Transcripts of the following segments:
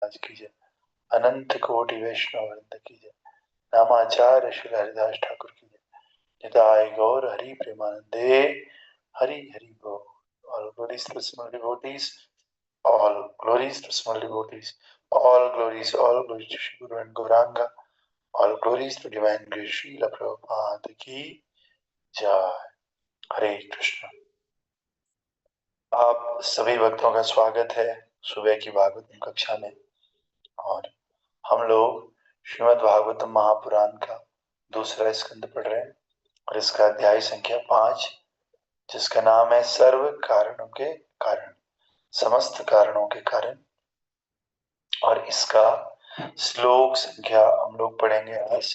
महाराज की जय। अनंत कोटि वैष्णव वृंद की जय। नामाचार्य श्री हरिदास ठाकुर की जय। निताय गौर हरि प्रेमानंदे। हरि हरि बोल। All glories to small devotees. All glories to small devotees. All glories to Shri Guru and Gauranga. All glories to divine grace Srila Prabhupada की जय। हरे कृष्ण। आप सभी भक्तों का स्वागत है सुबह की भागवतम कक्षा में। और हम लोग श्रीमद् भागवतम महापुराण का दूसरा स्कंद पढ़ रहे हैं और इसका अध्याय संख्या 5, जिसका नाम है सर्व कारणों के कारण, समस्त कारणों के कारण। और इसका श्लोक संख्या हम लोग पढ़ेंगे आज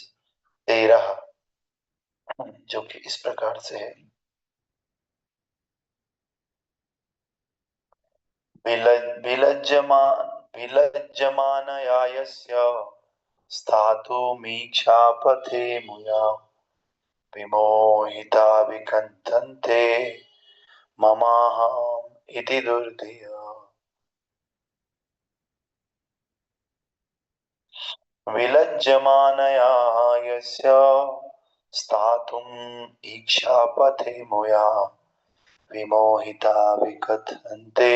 13, जो कि इस प्रकार से है। विलज्जमानया यस्य स्थातुमीक्षापथे मुया विमोहिता विकण्ठन्ते ममाहम् इति दुर्धिया। विलज्जमानया यस्य स्थातुम् इक्षापथे मुया विमोहिता विकथन्ते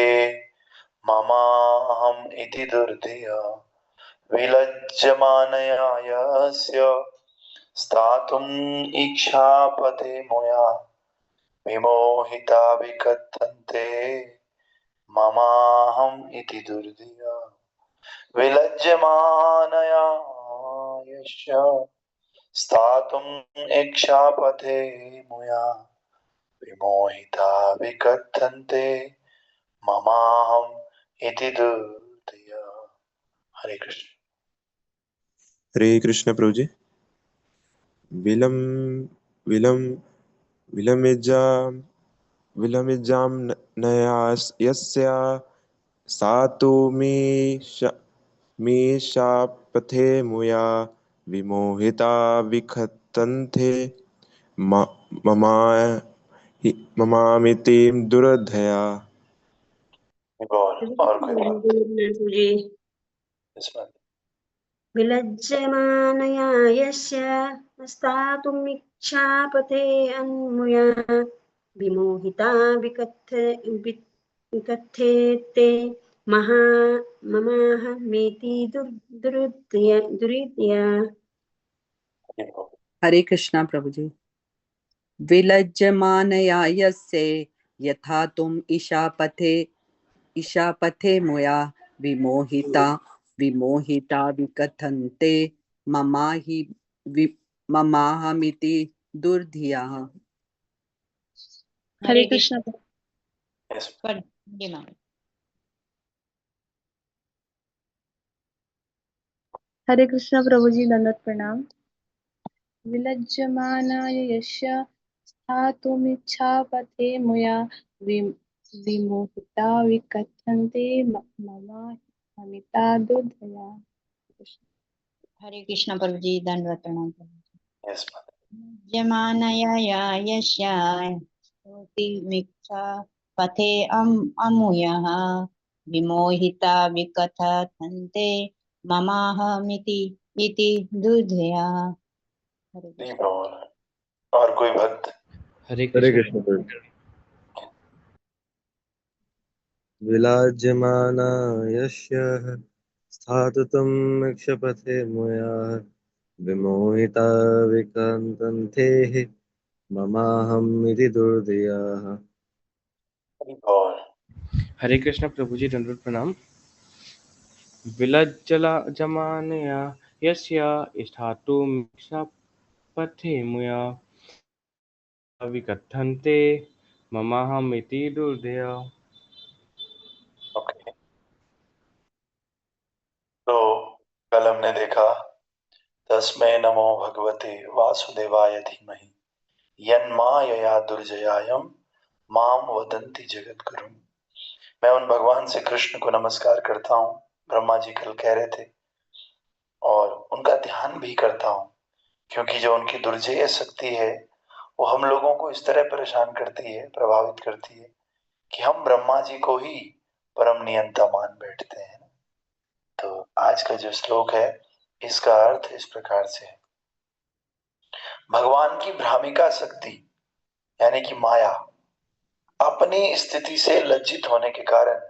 ममाहम् इति दुर्धिया। विलज्जमानया यस्य स्थातुम् इक्षापथे मुया विमोहिता विकथन्ते ममाहम् इति दुर्धिया। विलज्जमानया यस्य स्थातुम् इक्षापथे मुया विमोहिता विकथन्ते ममाहम् इति दुर्धिया। हरे कृष्ण। हरे कृष्ण प्रभु जी। विलमिज्जाम नया यस्य सातुमीशापथे मुया विमोहिता विखतन्ते ममामिति दुर्धया। और कोई विलज्जमानया यस्य स्थातुमिच्छापथे अन्मुया विमोहिता विकथेते ममाहमेति दुर्धिया। हरे कृष्णा प्रभु जी। विलज्जमानया यस्य यथा तुम ईशापथे मुया विमोहिता विकथन्ते ममाहमिति दुर्धिया। हरे कृष्ण। हरे कृष्ण प्रभु जी, दंडवत प्रणाम। विलज्जमानाय यस्य स्थातुमिच्छापथे मुया विमोहिता विकथन्ते ममाहमिति दुर्धया। हरे कृष्ण प्रभु जी, दंडवत प्रणाम। जमानया यस्य स्थातुमिच्छापथे अमुयः विमोहिता विकथन्ते ममाहमिति दुर्धया। और कोई भक्त? हरे कृष्ण। विलज्जमाना यस्य स्थातुम् इक्षपथे मुया विमोहिता विकथन्ते ममाहम् इति दुर्धिया। हरे कृष्ण प्रभु जी, दंडवत प्रणाम। विलज्जमानया यस्य स्थातुमिच्छापथे मुया विकथन्ते ममाहमिति दुर्धया। ओके, तो कल हमने देखा तस्मै नमो भगवते वासुदेवाय धीमहि यन्मायया दुर्जयायम माम वदन्ति जगद्गुरु। मैं उन भगवान से कृष्ण को नमस्कार करता हूँ, ब्रह्मा जी कल कह रहे थे, और उनका ध्यान भी करता हूँ, क्योंकि जो उनकी दुर्जय शक्ति है वो हम लोगों को इस तरह परेशान करती है, प्रभावित करती है कि हम ब्रह्मा जी को ही परम नियंता मान बैठते हैं। तो आज का जो श्लोक है इसका अर्थ इस प्रकार से है। भगवान की भ्रामिका शक्ति यानी कि माया अपनी स्थिति से लज्जित होने के कारण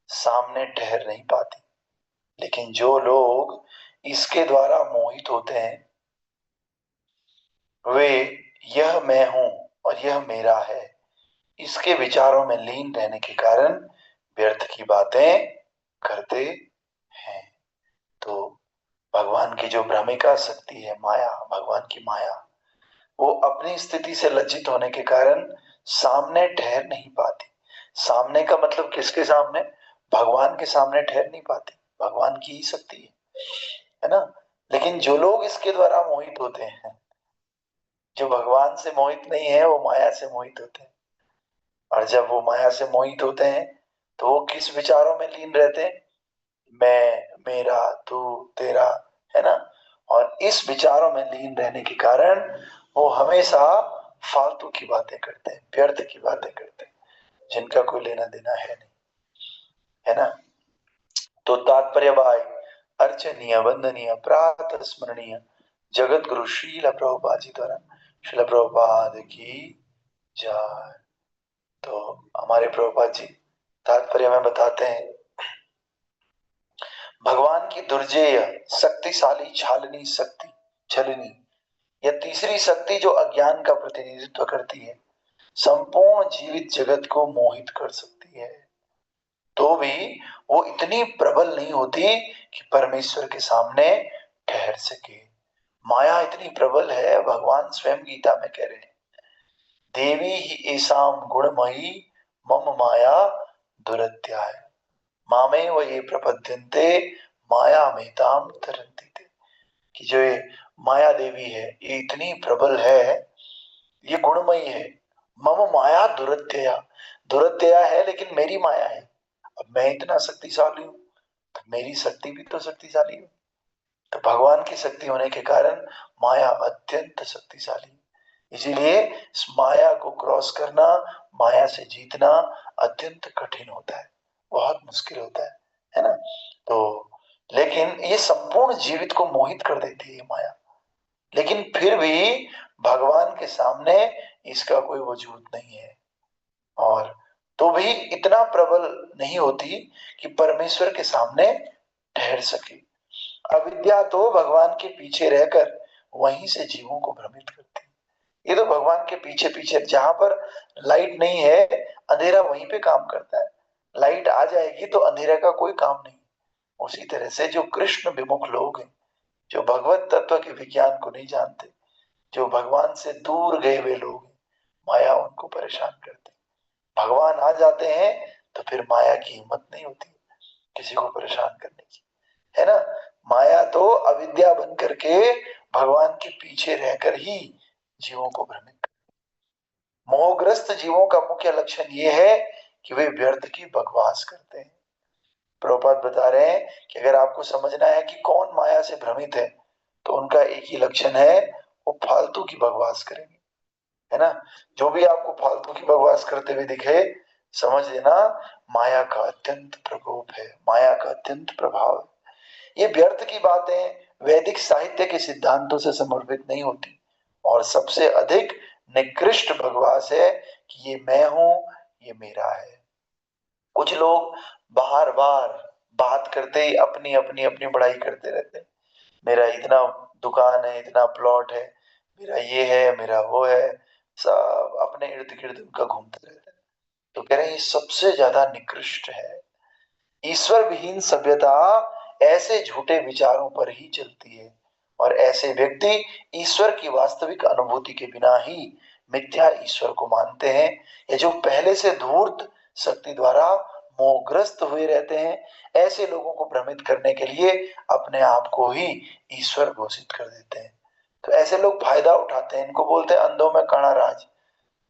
सामने ठहर नहीं पाती, लेकिन जो लोग इसके द्वारा मोहित होते हैं वे यह मैं हूं और यह मेरा है इसके विचारों में लीन रहने के कारण व्यर्थ की बातें करते हैं। तो भगवान की जो भ्रमिका शक्ति है माया, भगवान की माया, वो अपनी स्थिति से लज्जित होने के कारण सामने ठहर नहीं पाती। सामने का मतलब किसके सामने? भगवान के सामने ठहर नहीं पाती, भगवान की ही शक्ति है ना। लेकिन जो लोग इसके द्वारा मोहित होते हैं, जो भगवान से मोहित नहीं है वो माया से मोहित होते हैं। और जब वो माया से मोहित होते हैं तो वो किस विचारों में लीन रहते हैं? मैं, मेरा, तू, तेरा, है ना। और इस विचारों में लीन रहने के कारण वो हमेशा फालतू की बातें करते हैं, व्यर्थ की बातें करते हैं, जिनका कोई लेना देना है नहीं, है ना। तो तात्पर्य भाई अर्चनीय, वंदनीय, प्रातः स्मरणीय जगत गुरु श्रील प्रभुपाद जी द्वारा, श्रील प्रभुपाद की जय। तो हमारे प्रभुपाद जी तात्पर्य में बताते हैं, भगवान की दुर्जेय शक्तिशाली छालनी शक्ति, छलनी या तीसरी शक्ति जो अज्ञान का प्रतिनिधित्व करती है, संपूर्ण जीवित जगत को मोहित कर सकती है, तो भी वो इतनी प्रबल नहीं होती कि परमेश्वर के सामने ठहर सके। माया इतनी प्रबल है, भगवान स्वयं गीता में कह रहे हैं, देवी ही ऐसाम गुणमयी मम माया दुरत्याय मामे व ये प्रपद्यन्ते माया मेताम तरन्ति थे। कि जो ये माया देवी है ये इतनी प्रबल है, ये गुणमयी है। मम माया दुरत्यया, दुरत्यया है लेकिन मेरी माया है। अब मैं इतना शक्तिशाली हूं तो मेरी शक्ति भी तो शक्तिशाली है। तो भगवान की शक्ति होने के कारण माया अत्यंत शक्तिशाली है। इसीलिए इस माया को क्रॉस करना, माया से जीतना अत्यंत कठिन होता है, बहुत मुश्किल होता है ना। तो लेकिन ये संपूर्ण जीवित को मोहित कर देती है माया, लेकिन फिर भी भगवान के सामने इसका कोई वजूद नहीं है, और तो भी इतना प्रबल नहीं होती कि परमेश्वर के सामने ठहर सके। अविद्या तो भगवान के पीछे रहकर वहीं से जीवों को भ्रमित करती है। ये तो भगवान के पीछे पीछे, जहां पर लाइट नहीं है अंधेरा वहीं पे काम करता है, लाइट आ जाएगी तो अंधेरा का कोई काम नहीं। उसी तरह से जो कृष्ण विमुख लोग हैं, जो भगवत तत्व के विज्ञान को नहीं जानते, जो भगवान से दूर गए हुए लोग हैं, माया उनको परेशान करती। भगवान आ जाते हैं तो फिर माया की हिम्मत नहीं होती किसी को परेशान करने की, है ना। माया तो अविद्या बन करके भगवान के पीछे रहकर ही जीवों को भ्रमित करती। मोहग्रस्त जीवों का मुख्य लक्षण ये है कि वे व्यर्थ की बकवास करते हैं। प्रभुपाद बता रहे हैं कि अगर आपको समझना है कि कौन माया से भ्रमित है तो उनका एक ही लक्षण है, वो फालतू की बकवास करेंगे, है ना। जो भी आपको फालतू की बकवास करते हुए दिखे, समझ लेना माया का अत्यंत प्रकोप है, माया का अत्यंत प्रभाव है। ये व्यर्थ की बातें वैदिक साहित्य के सिद्धांतों से समर्पित नहीं होती, और सबसे अधिक निकृष्ट बकवास है कि ये मैं हूं, ये मेरा है। कुछ लोग बार बार बात करते ही अपनी अपनी अपनी बड़ाई करते रहते हैं, मेरा इतना दुकान है, इतना प्लॉट है, मेरा ये है, मेरा वो है, सब अपने इर्द गिर्द उनका घूमते रहते हैं। तो कह रहे हैं ये सबसे ज्यादा निकृष्ट है। ईश्वर विहीन सभ्यता ऐसे झूठे विचारों पर ही चलती है, और ऐसे व्यक्ति ईश्वर की वास्तविक अनुभूति के बिना ही मिथ्या ईश्वर को मानते हैं, या जो पहले से धूर्त शक्ति द्वारा मोहग्रस्त हुए रहते हैं, ऐसे लोगों को भ्रमित करने के लिए अपने आप को ही ईश्वर घोषित कर देते हैं। तो ऐसे लोग फायदा उठाते हैं, इनको बोलते हैं अंधों में काणा राज।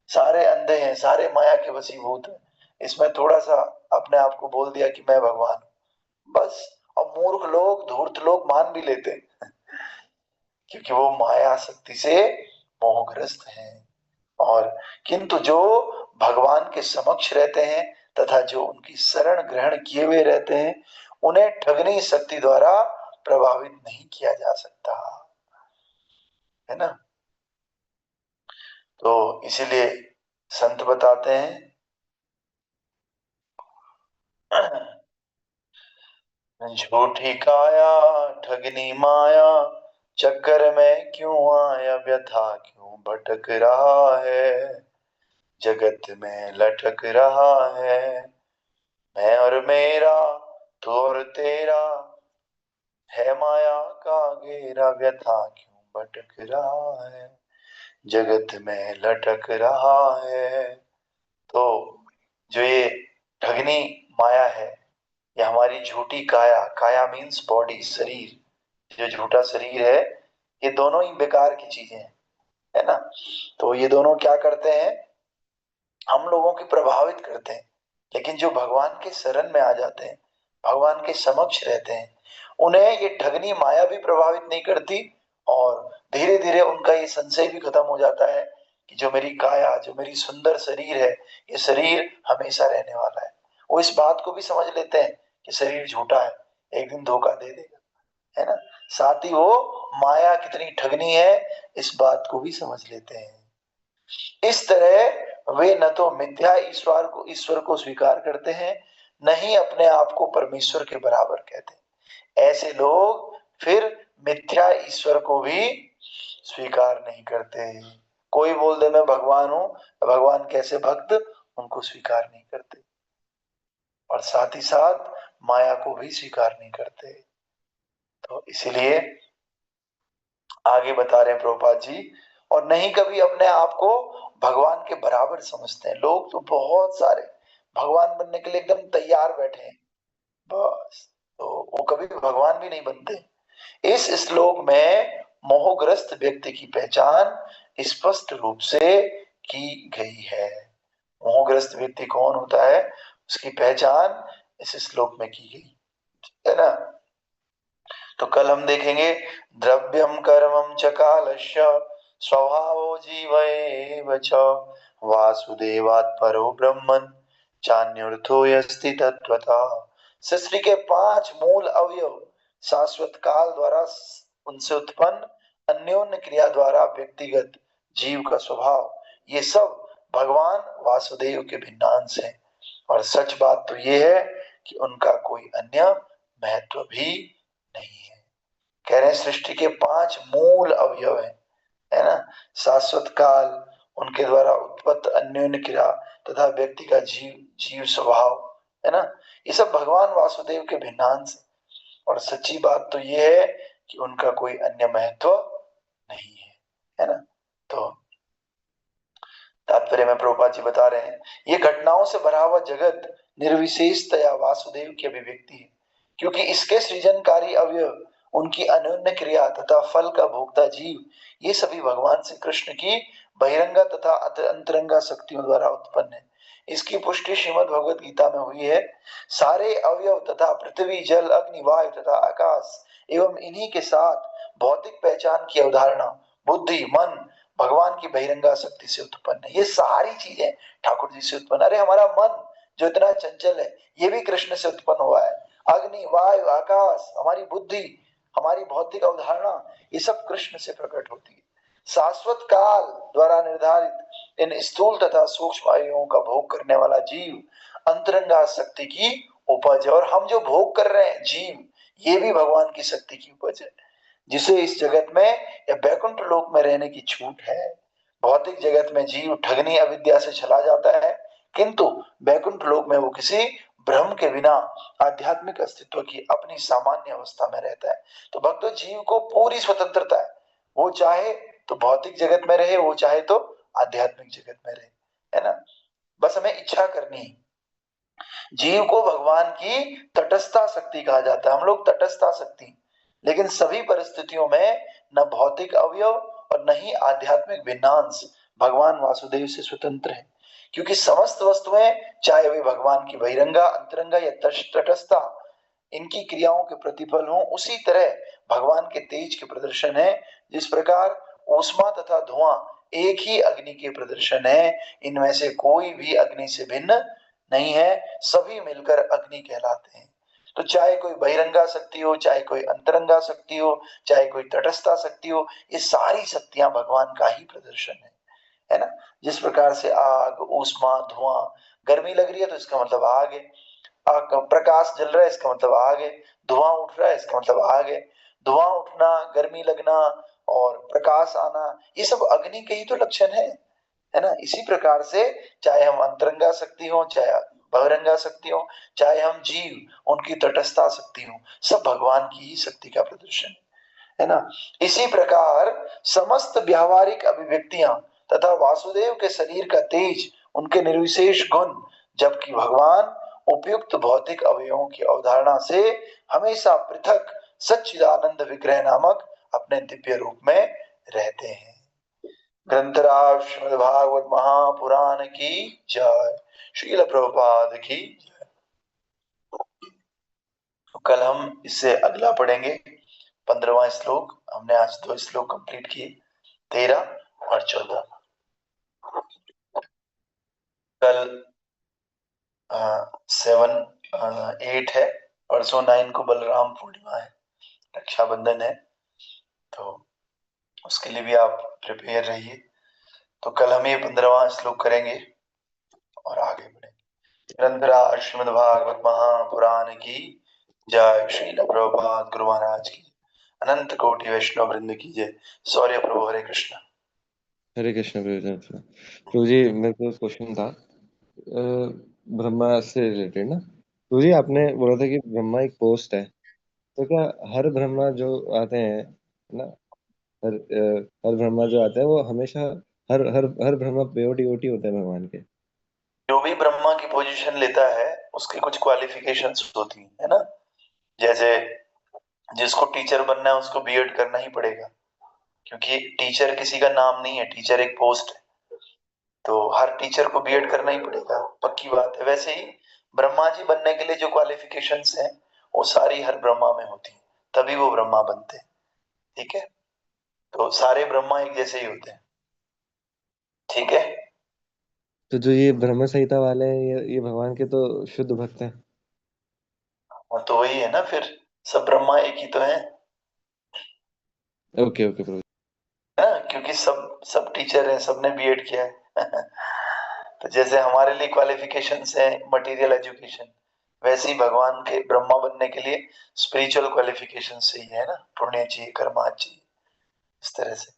सारे अंधे हैं, सारे माया के वशीभूत हैं, इसमें थोड़ा सा अपने आप को बोल दिया कि मैं भगवान हूं, बस। अब मूर्ख लोग, धूर्त लोग मान भी लेते हैं क्योंकि वो माया शक्ति से मोहग्रस्त हैं। और किंतु जो भगवान के समक्ष रहते हैं तथा जो उनकी शरण ग्रहण किए हुए रहते हैं, उन्हें ठगनी शक्ति द्वारा प्रभावित नहीं किया जा सकता, है ना। तो इसीलिए संत बताते हैं झूठी काया ठगनी माया, चक्कर में क्यों आया व्यथा क्यों भटक रहा है, जगत में लटक रहा है, मैं और मेरा तू और तेरा, है माया का घेरा व्यथा क्यों भटक रहा है, जगत में लटक रहा है। तो जो ये ठगनी माया है, ये हमारी झूठी काया, काया मीन्स बॉडी, शरीर, जो झूठा शरीर है, ये दोनों ही बेकार की चीजें हैं, है ना। तो ये दोनों क्या करते हैं, हम लोगों की प्रभावित करते हैं, लेकिन जो भगवान के शरण में आ जाते हैं, भगवान के समक्ष रहते हैं, उन्हें ये ठगनी माया भी प्रभावित नहीं करती, और धीरे धीरे उनका ये संशय भी खत्म हो जाता है कि जो मेरी काया, जो मेरी सुंदर शरीर है, ये शरीर हमेशा रहने वाला है। वो इस बात को भी समझ लेते हैं कि शरीर झूठा है, एक दिन धोखा दे देगा, है ना। साथ ही वो माया कितनी ठगनी है, इस बात को भी समझ लेते हैं। इस तरह वे न तो मिथ्या ईश्वर को स्वीकार करते हैं, न ही अपने आप को परमेश्वर के बराबर कहते। ऐसे लोग फिर मिथ्या ईश्वर को भी स्वीकार नहीं करते। कोई बोल दे मैं भगवान हूं, भगवान कैसे भक्त, उनको स्वीकार नहीं करते, और साथ ही साथ माया को भी स्वीकार नहीं करते। तो इसीलिए आगे बता रहे हैं प्रभुपाद जी, और नहीं कभी अपने आप को भगवान के बराबर समझते हैं। लोग तो बहुत सारे भगवान बनने के लिए एकदम तैयार बैठे हैं, बस, तो वो कभी भगवान भी नहीं बनते। इस श्लोक में मोहग्रस्त व्यक्ति की पहचान स्पष्ट रूप से की गई है। मोहग्रस्त व्यक्ति कौन होता है, उसकी पहचान इस श्लोक में की गई है ना। तो कल हम देखेंगे द्रव्यम कर्मम च कालस्य स्वभावो जीव एव च वासुदेवात् परो ब्रह्मन् चान्योर्थो यस्ति तत्त्वतः। सृष्टि के 5 मूल अवयव शाश्वत काल द्वारा उनसे उत्पन्न अन्योन्य क्रिया द्वारा व्यक्तिगत जीव का स्वभाव, ये सब भगवान वासुदेव के भिन्नांश हैं। और सच बात तो ये है कि उनका कोई अन्य महत्व भी नहीं है। कह रहे हैं सृष्टि के 5 मूल अवयव है ना, शाश्वत काल, उनके द्वारा उत्पत्त अन्योन्य क्रिया तथा व्यक्ति का जीव स्वभाव, है ना, ये सब भगवान वासुदेव के भिन्नांश है। और सच्ची बात तो ये है कि उनका कोई अन्य महत्व नहीं है ना। तो तात्पर्य में प्रभुपाद जी बता रहे हैं, ये घटनाओं से भरा हुआ जगत निर्विशेषतया वासुदेव की अभिव्यक्ति है, क्योंकि इसके सृजनकारी अवयव, उनकी अन्योन्य क्रिया तथा फल का भोक्ता जीव, ये सभी भगवान श्री कृष्ण की बहिरंगा तथा अंतरंगा शक्तियों द्वारा उत्पन्न है। इसकी पुष्टि श्रीमद् भगवत गीता में हुई है। सारे अवयव तथा पृथ्वी, जल, अग्नि, वायु तथा आकाश एवं इन्हीं के साथ भौतिक पहचान की अवधारणा, बुद्धि, मन भगवान की बहिरंगा शक्ति से उत्पन्न है। ये सारी चीजें ठाकुर जी से उत्पन्न। अरे हमारा मन जो इतना चंचल है, ये भी कृष्ण से उत्पन्न हुआ है। अग्नि, वायु, आकाश, हमारी बुद्धि, हमारी भौतिक अवधारणा, ये सब कृष्ण से प्रकट होती है। शाश्वत काल द्वारा निर्धारित इन स्थूल तथा सूक्ष्म आयुओं का भोग करने वाला जीव अंतरंगा शक्ति की उपज है। और हम जो भोग कर रहे हैं जीव, ये भी भगवान की शक्ति की उपज है, जिसे इस जगत में या बैकुंठ लोक में रहने की छूट है। भौतिक जगत में जीव ठगनी अविद्या से चला जाता है, किंतु बैकुंठ लोक में वो किसी भ्रम के बिना आध्यात्मिक अस्तित्व की अपनी सामान्य अवस्था में रहता है। तो भक्तों, जीव को पूरी स्वतंत्रता है, वो चाहे तो भौतिक जगत में रहे, वो चाहे तो आध्यात्मिक जगत में रहे, है ना। बस हमें इच्छा करनी है। जीव को भगवान की तटस्था शक्ति कहा जाता है। हम लोग तटस्था शक्ति, लेकिन सभी परिस्थितियों में न भौतिक अवयव और न ही आध्यात्मिक भिन्नांश भगवान वासुदेव से स्वतंत्र है, क्योंकि समस्त वस्तुएं, चाहे वे भगवान की बहिरंगा, अंतरंगा या तटस्था, इनकी क्रियाओं के प्रतिफल हों, उसी तरह भगवान के तेज के प्रदर्शन है। जिस प्रकार ऊष्मा तथा धुआं एक ही अग्नि के प्रदर्शन है, इनमें से कोई भी अग्नि से भिन्न नहीं है, सभी मिलकर अग्नि कहलाते हैं। तो चाहे कोई बहिरंगा शक्ति हो, चाहे कोई अंतरंगा शक्ति हो, चाहे कोई तटस्था शक्ति हो, ये सारी शक्तियां भगवान का ही प्रदर्शन है ना। जिस प्रकार से आग, ऊष्मा, धुआं, गर्मी लग रही है तो इसका मतलब आग है, आग का प्रकाश जल रहा है इसका मतलब आग है, धुआं उठ रहा है इसका मतलब आग है। धुआं उठना, गर्मी लगना और प्रकाश आना, ये सब अग्नि के ही तो लक्षण है ना। इसी प्रकार से चाहे हम अंतरंगा शक्ति हो, चाहे बहिरंगा शक्ति हो, चाहे हम जीव उनकी तटस्था शक्ति हो, सब भगवान की ही शक्ति का प्रदर्शन है ना। इसी प्रकार समस्त व्यावहारिक अभिव्यक्तियां तथा वासुदेव के शरीर का तेज, उनके निर्विशेष गुण, जबकि भगवान उपयुक्त भौतिक अवयवों की अवधारणा से हमेशा पृथक सच्चिदानंद विग्रह नामक अपने दिव्य रूप में रहते हैं। ग्रंथराज श्रीमद् भागवत महापुराण की जय। श्रील प्रभुपाद की जय। तो कल हम इससे अगला पढ़ेंगे 15वां श्लोक। हमने आज 2 श्लोक कंप्लीट किए, 13 और 14। कल 8 है, परसों 9 को बलराम पूर्णिमा है, रक्षाबंधन है, तो उसके लिए भी आप प्रिपेयर रहिए। तो कल हम ये 15वां श्लोक करेंगे और आगे बढ़ेंगे। ग्रंथराज श्रीमद् भागवत महापुराण की जय। श्रील प्रभुपाद गुरु महाराज की, अनंत कोटि वैष्णव वृंद की जय। सौर्य प्रभु, हरे कृष्ण। हरे कृष्ण प्रभु जी, मेरे को क्वेश्चन था ब्रह्मा से रिलेटेड ना। प्रभु जी, आपने बोला था कि ब्रह्मा एक पोस्ट है, तो क्या हर ब्रह्मा जो आते हैं ना, हर ब्रह्मा जो आते हैं वो हमेशा हर हर हर ब्रह्मा पेओटी ओटी होते हैं भगवान के? जो भी ब्रह्मा की पोजीशन लेता है उसकी कुछ क्वालिफिकेशंस होती है ना। जैसे जिसको टीचर बनना है उसको बीएड करना ही पड़ेगा, क्योंकि टीचर किसी का नाम नहीं है, टीचर एक पोस्ट है, तो हर टीचर को बीएड करना ही पड़ेगा, पक्की बात है। वैसे ही ब्रह्मा जी बनने के लिए जो क्वालिफिकेशंस हैं वो सारी हर ब्रह्मा में होती है, तभी वो ब्रह्मा बनते हैं। ठीक है, तो सारे ब्रह्मा एक जैसे ही होते हैं। ठीक है, तो जो ये ब्रह्म संहिता वाले हैं, ये भगवान के तो शुद्ध भक्त हैं। और तो वही है ना, फिर सब ब्रह्मा एक ही तो है ओके ओके प्रभु। ना, क्योंकि सब सब टीचर हैं, सबने बीएड किया है। तो जैसे हमारे लिए क्वालिफिकेशंस हैं मटेरियल एजुकेशन, वैसे ही भगवान के ब्रह्मा बनने के लिए स्पिरिचुअल क्वालिफिकेशन चाहिए है ना, पुण्य चाहिए, कर्मा चाहिए, इस तरह से।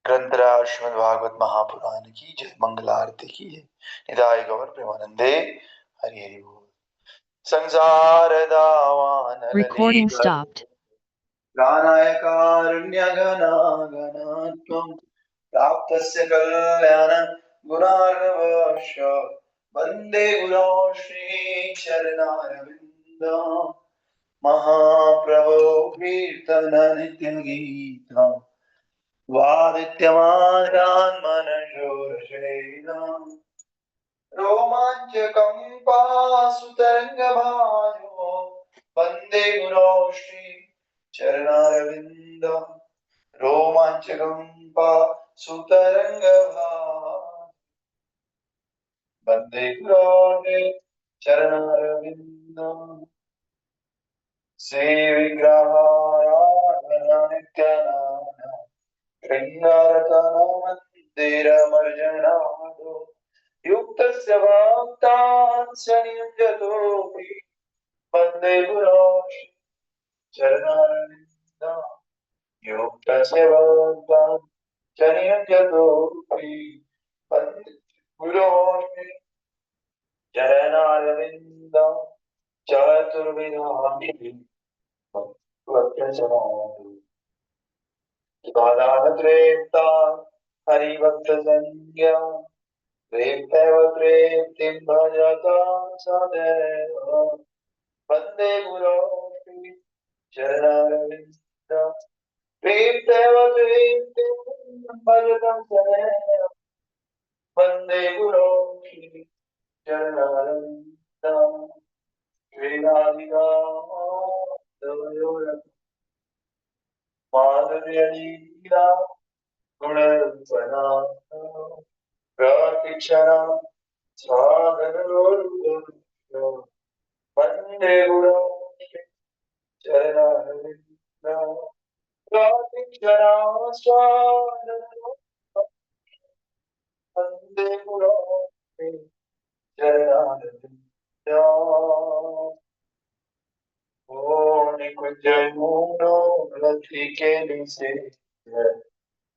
ग्रंथराज श्रीमद् भागवत महापुराण की जय, मंगल आरती की जय। निताय गौर प्रेमानंदे, हरि हरि बोल। संसार दावानल Recording stopped. गानाय कारुण्यगणागणात्वं प्राप्तस्य कल्याण गुणार्णवश्च वन्दे गुरो श्रीचरणारविन्दं महाप्रभो कीर्तन नित्यगीतम् वादित्यमानान् मनशोरशेनाम् रोमाञ्चकम्पासुतरङ्गभाजो वन्दे गुरो श्रीचरणारविन्दम् रोमाञ्चकम्पासुतरङ्गभाजो वन्दे गुरो चरणारविन्दम्। श्रीविग्रहाराधना नित्यानन्द शृङ्गारतनमन्दिरमर्जनादो युक्तस्य भक्तान् शनियञ्जतोऽपि वन्दे गुरो चरणारविन्दम्। युक्तस्य भक्तान् शनियञ्जतोऽपि वन्दे गुरो चरणारविन्दम्। चतुर्विधानि बालानत्रेप्ता हरिभक्तसंज्ञा प्रेप्तैव प्रेप्तिं भजता सदैव वन्दे गुरो चरणारविन्दम्। प्रेप्तैव प्रेप्तिं भजता सदैव वन्दे गुरो चरणारविन्दम्। श्रीराधिका माधुर्यलीला गुणरूपना प्रतिक्षणा साधनोर्गुण वन्दे गुरो चरणारविन्दं वन्दे गुरो चरणारविन्दं ओ निकुंज मूलो लथी के निसे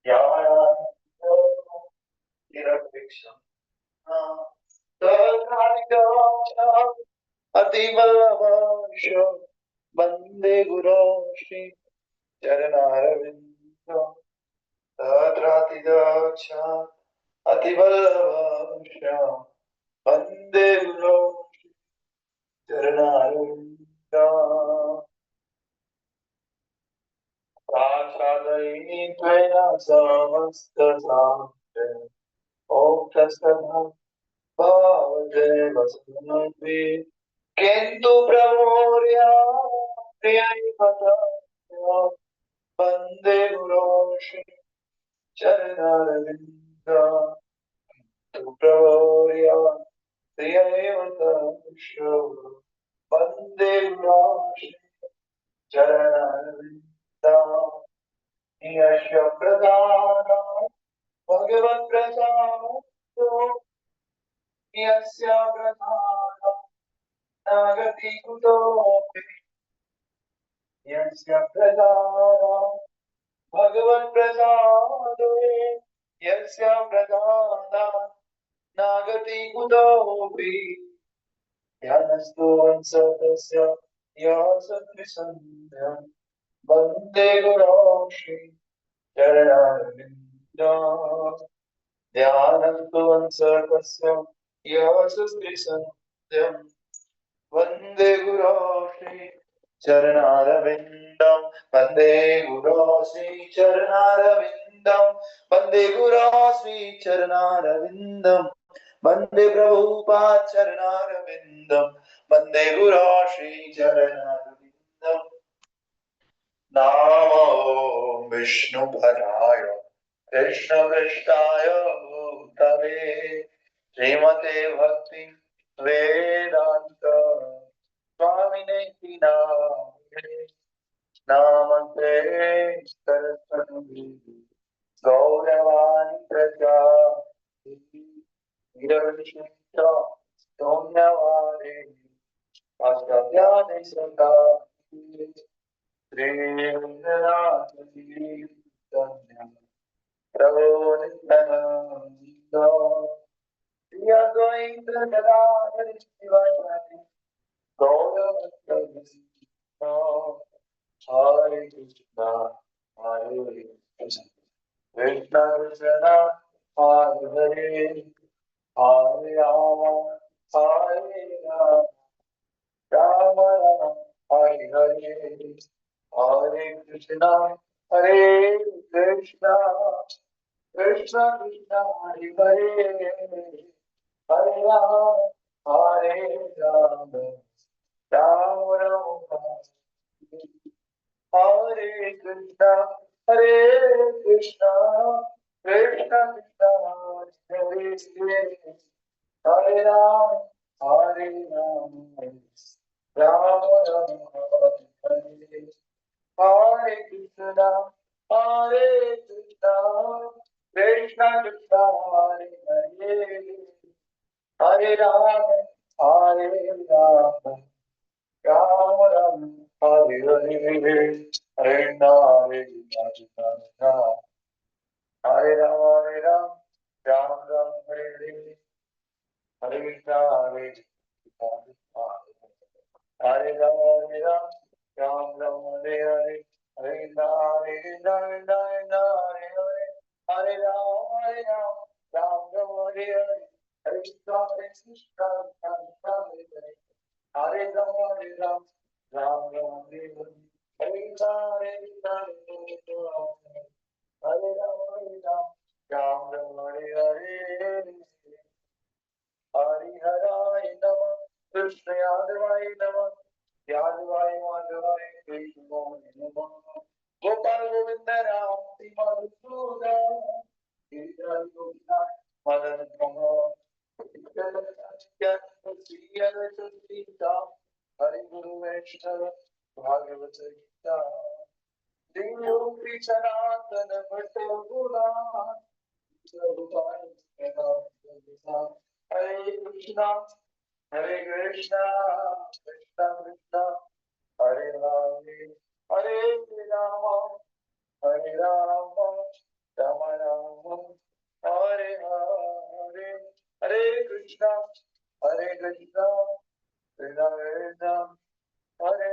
यारा निरपेक्षम अतिवल्लभांश वन्दे गुरो श्री चरणारविन्दं तत्रातिदक्षा अतिवल्लभांश वन्दे गुरो चरणारविन्दं प्रासादयिनी त्वया समस्तसाम्य ॐ तत्सदा भवदेव सुमते किन्तु प्रमोर्या प्रियैवता वन्दे गुरो श्री चरणारविन्दं किन्तु प्रमोर्या प्रियैवता वन्दे गुरो श्री चरणारविन्दं यश प्रदान भगवत् प्रसादो यस्य प्रधान नागति कुतोऽपि यस्य प्रधान भगवत् प्रसादो यस्य प्रधान नागति कुतोऽपि ज्ञानस्तु वंशतस्य यासत्रिसन्ध्यं वन्दे गुरो श्री चरणारविन्दं ध्यानन्तु वंशतस्य यासत्रिसन्ध्यं वन्दे गुरो श्री चरणारविन्दं वन्दे गुरो श्री चरणारविन्दं वन्दे गुरो श्री चरणारविन्दं वन्दे प्रभुपाद चरणारविन्दं वन्दे गुरो श्री चरणारविन्दं नमो विष्णुपदाय कृष्णपृष्ठाय भूतले श्रीमते भक्ति वेदांत स्वामिने नामिने नामते सरस्वती गौरवाणी प्रचारिणी निरविशिष्ट शून्यवादे अष्टध्यायी सदा श्रीनाथी प्रभो नित्यानंद श्री अद्वैत गदाधर शिवाचार्य गौरभक्तवृंद हरे कृष्णा हरे कृष्ण कृष्ण कृष्ण हरे हरे हरे राम हरे राम राम राम हरे हरे हरे कृष्णा कृष्ण कृष्ण हरे हरे हरे राम राम राम हरे कृष्णा कृष्ण कृष्ण हरे हरे हरे राम राम राम हरे हरे कृष्णा कृष्ण कृष्ण हरे हरे हरे राम राम राम हरे हरे हरे हरे हरे राम राम राम हरे हरे हरे कृष्णा हरे राम राम राम हरे हरे हरे कृष्णा हरे राम राम राम हरे हरे हरे कृष्णा हरे राम राम राम हरे हरे हरे कृष्णा हरे राम राम राम हरे हरे हरिहराय नमः कृष्ण यादवाय नमः यादवाय माधवाय कृष्ण नमः गोपाल गोविंद राम मधुसूदन गिरिधर गोविंद मदन मोहन श्रीरूपी सनातन भट्ट पुराण हरे कृष्णा कृष्णा कृष्णा हरे हरे राम हरे राम राम राम हरे हरे हरे कृष्णा कृष्णा कृष्णा हरे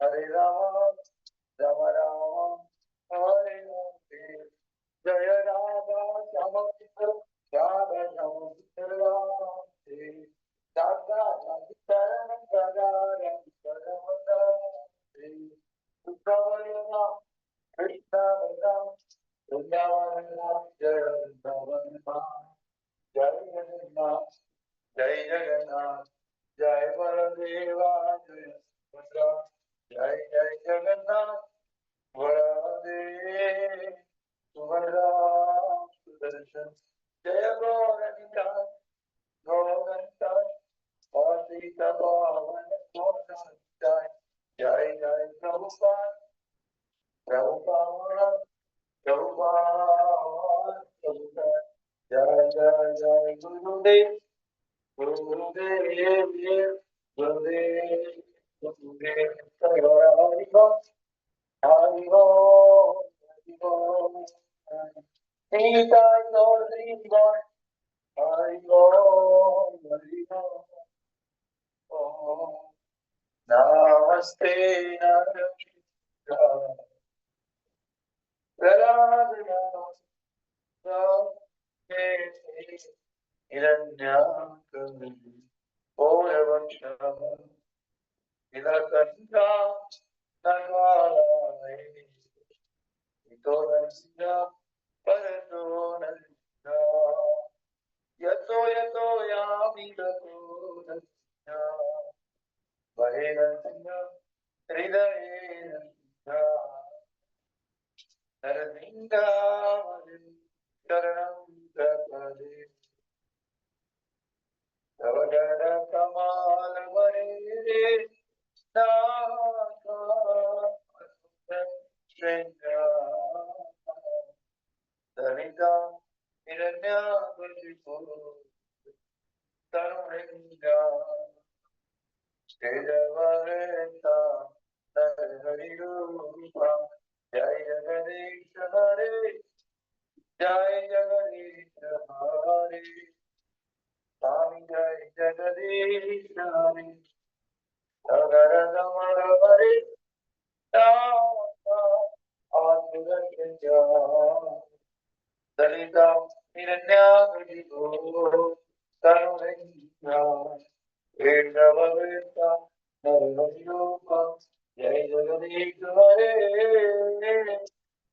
हरे राम राम राम हरे हरे जय राधा श्याम राधा श्याम राधे राधा चरण सदा कृष्ण वृंदावन जय वृंदावन जय जगन्नाथ जय बलदेवा जय सुभद्रा जय जय जगन्नाथ बलदेव सुभद्रा सुदर्शन जय गौरनिका गौरनिका और सीता पावन जय जय जय प्रभुपाद प्रभुपाद प्रभुपाद प्रभुपाद जय जय जय गुरुदेव गुरुदेव गुरुदेव गुरुदेव हरि बोल हरि बोल हरि बोल सीता गौरी बोल हरि बोल हरि बोल नमस्ते यतो यतो यामि ततो हृदयेन शरणं प्रपदे तव कमालवरे सरिता हिरण्याकशिपो तरुणिन्दा तेजवरेता हरिरूपा जय जगदीश हरे जय जगदीश हरे स्वामी जय जगदीश हरे सगर रमण हरे दलिता हिरण्याकशिपो तरुणिन्दा तेजवरेता हरिरूपा जय जगदीश हरे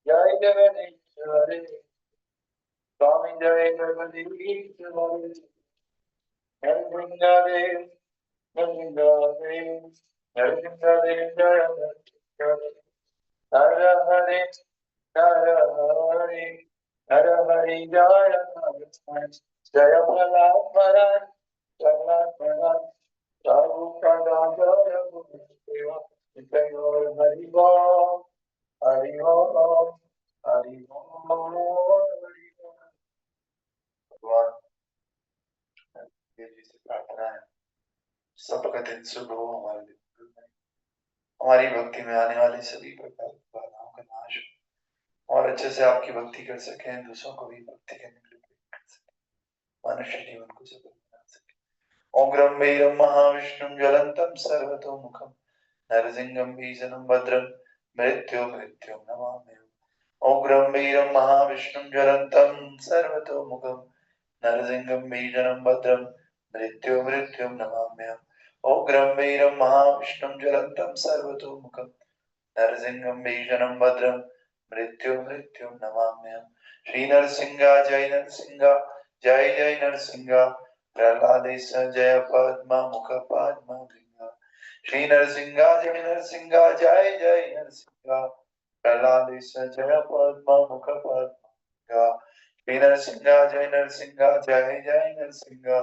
जय जगदीश हरे स्वामी जय जगदीश हरे नरसिंहदेव नरसिंहदेव नरसिंहदेव जय नरसिंहदेव हर हरे हर हरे हर हरि जय नारायण जय प्रहलाद महाराज प्रहलाद महाराज साधु सदा जय गुरुदेवा नित्य गौर हरि बोल हरि बोल हरि बोल हरि बोल। भगवान देव जी से प्रार्थना है सबका दिन शुभ हो हमारे दिन शुभ हो। हमारी भक्ति में आने वाली सभी प्रकार की बाधाओं का नाश हो और अच्छे से आपकी भक्ति कर सकें दूसरों को भी भक्ति करने के लिए प्रेरित कर सकें मनुष्य जीवन को सफल बना सके। उग्रं वीरं महाविष्णुं ज्वलन्तं सर्वतोमुखं नरसिंहं भीषणं भद्रं मृत्युं नमाम्यहम्। उग्रं वीरं महाविष्णुं ज्वलन्तं सर्वतोमुखं नरसिंहं भीषणं भद्रं मृत्युं नमाम्यहम्। उग्रं वीरं महाविष्णुं ज्वलन्तं सर्वतोमुखं नरसिंहं भीषणं भद्रं मृत्युं नमाम्यहम्। श्री नरसिंहा जय नरसिंहा जय जय नरसिंहा प्रहलादेश जय पद्मा मुख पद्मा श्री नरसिंहा जय नरसिंहा जय जय नरसिंहा प्रहलादेश जय पद्मा मुख पद्मा श्री नरसिंहा जय नरसिंहा जय जय नरसिंहा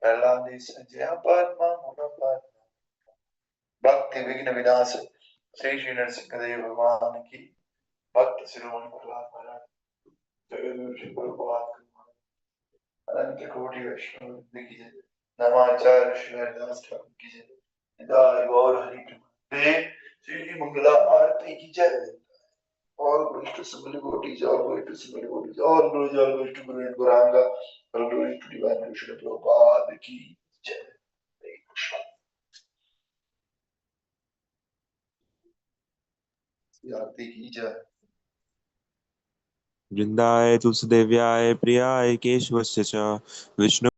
प्रहलादेश जय पद्मा मुख पद्मा भक्त भक्ति विघ्न विनाश श्री श्री नरसिंह देव भगवान की भक्त शिरोमणि प्रहलाद महाराज जगद्गुरु श्री प्रभुपाद अनंत कोटि वैष्णव वृंद की जय। नमाचार्य श्री हरिदास ठाकुर की जय। निताय गौर हरि प्रेमानंदे श्री मंगला आरती की जय। और वरिष्ठ समूह कोटि जय, और वरिष्ठ समूह कोटि जय, और गुरु जय, वरिष्ठ गुरु गुरांगा, और गुरु डिवाइन कृष्ण प्रभुपाद की जय। हरे कृष्ण। आरती की जय। वृंदाय तुलसीदेव्याय प्रियाय केशवस्य च विष्णु